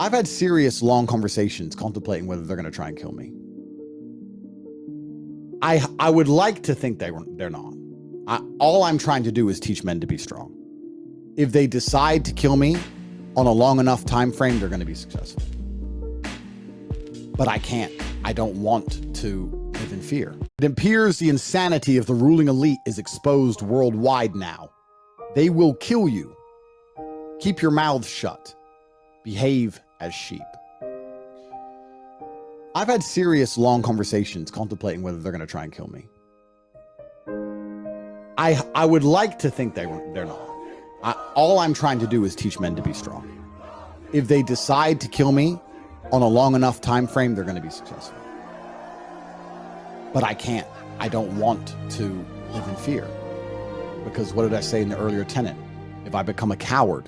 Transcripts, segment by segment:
I've had serious, long conversations contemplating whether they're going to try and kill me. I would like to think they're not. All I'm trying to do is teach men to be strong. If they decide to kill me on a long enough time frame, they're going to be successful. But I can't. I don't want to live in fear. It appears the insanity of the ruling elite is exposed worldwide now. They will kill you. Keep your mouths shut. Behave as sheep. I've had serious, long conversations contemplating whether they're going to try and kill me. I would like to think they're not. All I'm trying to do is teach men to be strong. If they decide to kill me on a long enough time frame, they're going to be successful. But I can't. I don't want to live in fear. Because what did I say in the earlier tenet? If I become a coward,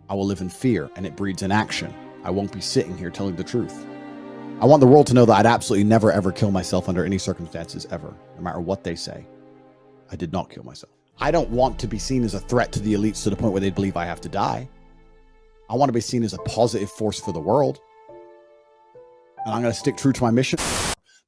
I will live in fear, and it breeds inaction. I won't be sitting here telling the truth. I want the world to know that I'd absolutely never, ever kill myself under any circumstances, ever, no matter what they say. I did not kill myself. I don't want to be seen as a threat to the elites to the point where they believe I have to die. I want to be seen as a positive force for the world. And I'm going to stick true to my mission.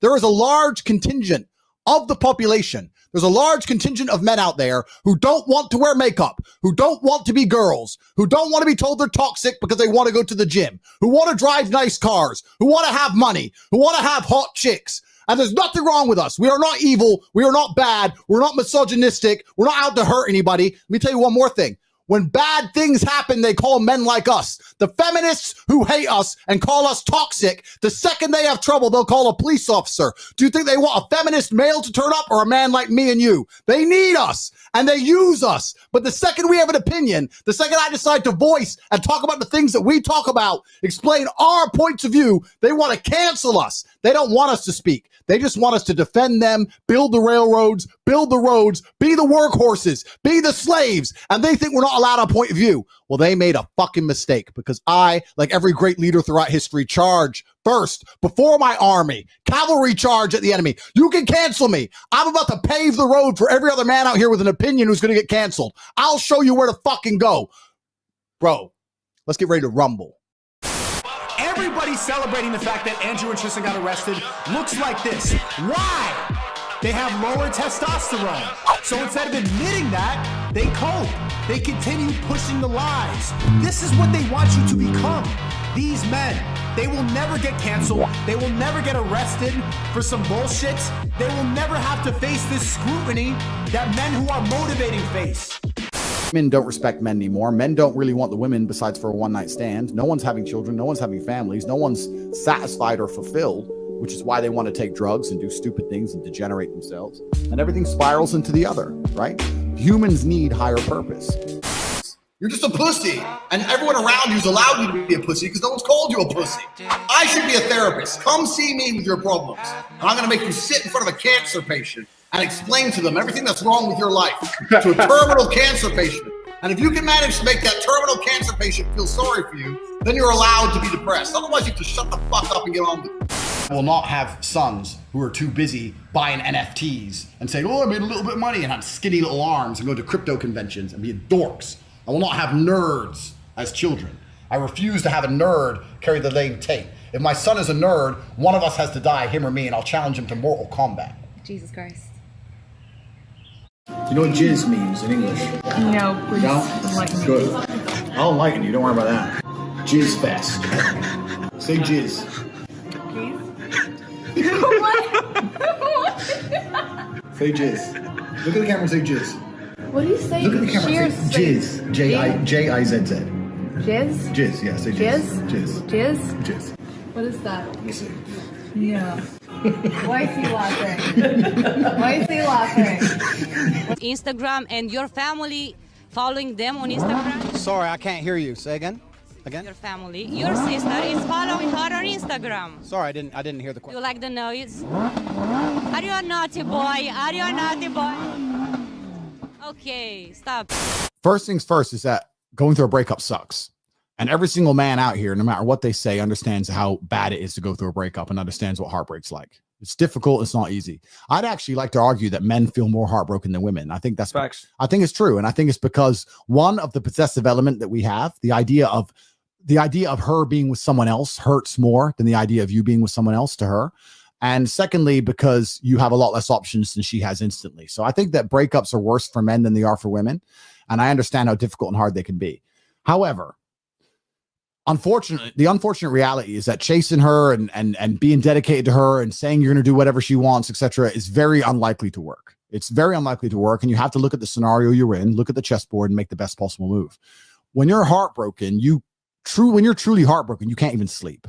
There is a large contingent of the population. There's a large contingent of men out there who don't want to wear makeup, who don't want to be girls, who don't want to be told they're toxic because they want to go to the gym, who want to drive nice cars, who want to have money, who want to have hot chicks. And there's nothing wrong with us. We are not evil. We are not bad. We're not misogynistic. We're not out to hurt anybody. Let me tell you one more thing. When bad things happen, they call men like us. The feminists who hate us and call us toxic, the second they have trouble, they'll call a police officer. Do you think they want a feminist male to turn up or a man like me and you? They need us and they use us. But the second we have an opinion, the second I decide to voice and talk about the things that we talk about, explain our points of view, they want to cancel us. They don't want us to speak. They just want us to defend them, build the railroads, build the roads, be the workhorses, be the slaves. And they think we're not allowed our point of view. Well, they made a fucking mistake because I, like every great leader throughout history, charge first before my army. Cavalry charge at the enemy. You can cancel me. I'm about to pave the road for every other man out here with an opinion who's going to get canceled. I'll show you where to fucking go. Bro, let's get ready to rumble. Everybody celebrating the fact that Andrew and Tristan got arrested looks like this. Why? They have lower testosterone. So instead of admitting that, they cope. They continue pushing the lies. This is what they want you to become. These men, they will never get canceled. They will never get arrested for some bullshit. They will never have to face this scrutiny that men who are motivating face. Men don't respect men anymore. Men don't really want the women besides for a one-night stand. No one's having children. No one's having families. No one's satisfied or fulfilled, which is why they want to take drugs and do stupid things and degenerate themselves. And everything spirals into the other, right? Humans need higher purpose. You're just a pussy, and everyone around you's allowed you to be a pussy because no one's called you a pussy. I should be a therapist. Come see me with your problems. And I'm going to make you sit in front of a cancer patient and explain to them everything that's wrong with your life to a terminal cancer patient. And if you can manage to make that terminal cancer patient feel sorry for you, then you're allowed to be depressed. Otherwise, you have to shut the fuck up and get on with it. I will not have sons who are too busy buying NFTs and saying, oh, I made a little bit of money and have skinny little arms and go to crypto conventions and be dorks. I will not have nerds as children. I refuse to have a nerd carry the name Tate. If my son is a nerd, one of us has to die, him or me, and I'll challenge him to Mortal Kombat. Jesus Christ. You know what jizz means in English? No, please. No? Enlighten me. Good. I'll enlighten you, don't worry about that. Jizz fest. Say jizz. Please? What? Say jizz. Look at the camera and say jizz. What do you say? Look at the camera and say jizz. J-I-Z-Z. Jizz? Jizz, yeah, say jizz. Jizz? Jizz. Jizz? Jizz. What is that? Let me see. Yeah. Why is he laughing? Why is he laughing? Instagram and your family following them on Instagram? Sorry, I can't hear you. Say again? Again? Your family. Your sister is following her on Instagram. Sorry, I didn't hear the question. You like the noise? Are you a naughty boy? Are you a naughty boy? Okay, stop. First things first is that going through a breakup sucks. And every single man out here, no matter what they say, understands how bad it is to go through a breakup and understands what heartbreak's like. It's difficult. It's not easy. I'd actually like to argue that men feel more heartbroken than women. I think that's facts. I think it's true. And I think it's because one of the possessive element that we have, the idea of the idea of her being with someone else hurts more than the idea of you being with someone else to her. And secondly, because you have a lot less options than she has instantly. So I think that breakups are worse for men than they are for women. And I understand how difficult and hard they can be. However, the unfortunate reality is that chasing her and being dedicated to her and saying you're going to do whatever she wants, etc., is very unlikely to work. It's very unlikely to work. And you have to look at the scenario you're in, look at the chessboard, and make the best possible move. When you're heartbroken, when you're truly heartbroken, you can't even sleep.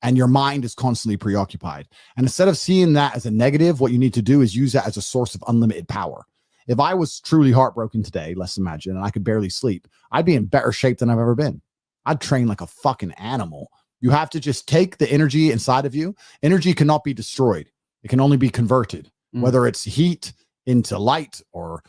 And your mind is constantly preoccupied. And instead of seeing that as a negative, what you need to do is use that as a source of unlimited power. If I was truly heartbroken today, let's imagine, and I could barely sleep, I'd be in better shape than I've ever been. I'd train like a fucking animal. You have to just take the energy inside of you. Energy cannot be destroyed. It can only be converted, whether it's heat into light or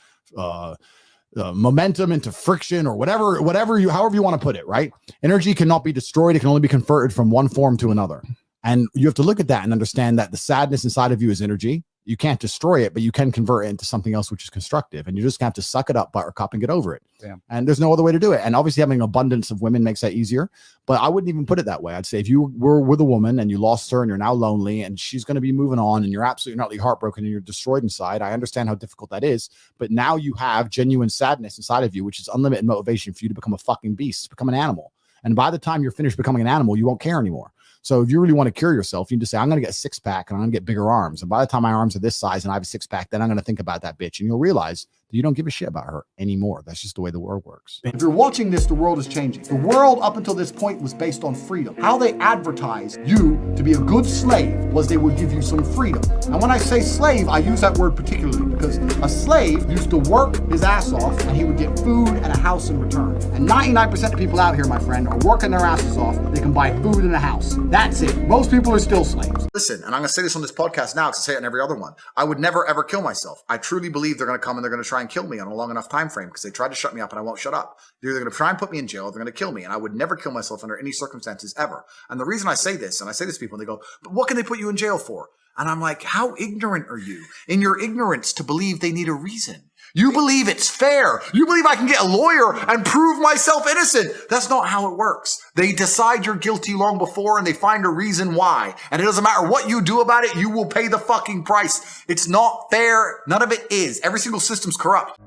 momentum into friction or however you want to put it, right? Energy cannot be destroyed. It can only be converted from one form to another. And you have to look at that and understand that the sadness inside of you is energy. You can't destroy it, but you can convert it into something else which is constructive. And you just have to suck it up, buttercup, and get over it. Yeah. And there's no other way to do it. And obviously having an abundance of women makes that easier. But I wouldn't even put it that way. I'd say if you were with a woman and you lost her and you're now lonely and she's going to be moving on and you're absolutely utterly heartbroken and you're destroyed inside, I understand how difficult that is. But now you have genuine sadness inside of you, which is unlimited motivation for you to become a fucking beast, become an animal. And by the time you're finished becoming an animal, you won't care anymore. So if you really want to cure yourself, you can just say, I'm going to get a six pack and I'm going to get bigger arms. And by the time my arms are this size and I have a six pack, then I'm going to think about that bitch. And you'll realize that you don't give a shit about her anymore. That's just the way the world works. If you're watching this, the world is changing. The world up until this point was based on freedom. How they advertised you to be a good slave was they would give you some freedom. And when I say slave, I use that word particularly because a slave used to work his ass off and he would get food and a house in return. And 99% of people out here, my friend, are working their asses off. They can buy food and a house. That's it. Most people are still slaves. Listen, and I'm going to say this on this podcast now because I say it on every other one. I would never, ever kill myself. I truly believe they're going to come and they're going to try and kill me on a long enough time frame because they tried to shut me up and I won't shut up. They're either going to try and put me in jail or they're going to kill me. And I would never kill myself under any circumstances ever. And the reason I say this, and I say this to people, and they go, but what can they put you in jail for? And I'm like, how ignorant are you in your ignorance to believe they need a reason? You believe it's fair. You believe I can get a lawyer and prove myself innocent. That's not how it works. They decide you're guilty long before and they find a reason why. And it doesn't matter what you do about it, you will pay the fucking price. It's not fair. None of it is. Every single system's corrupt.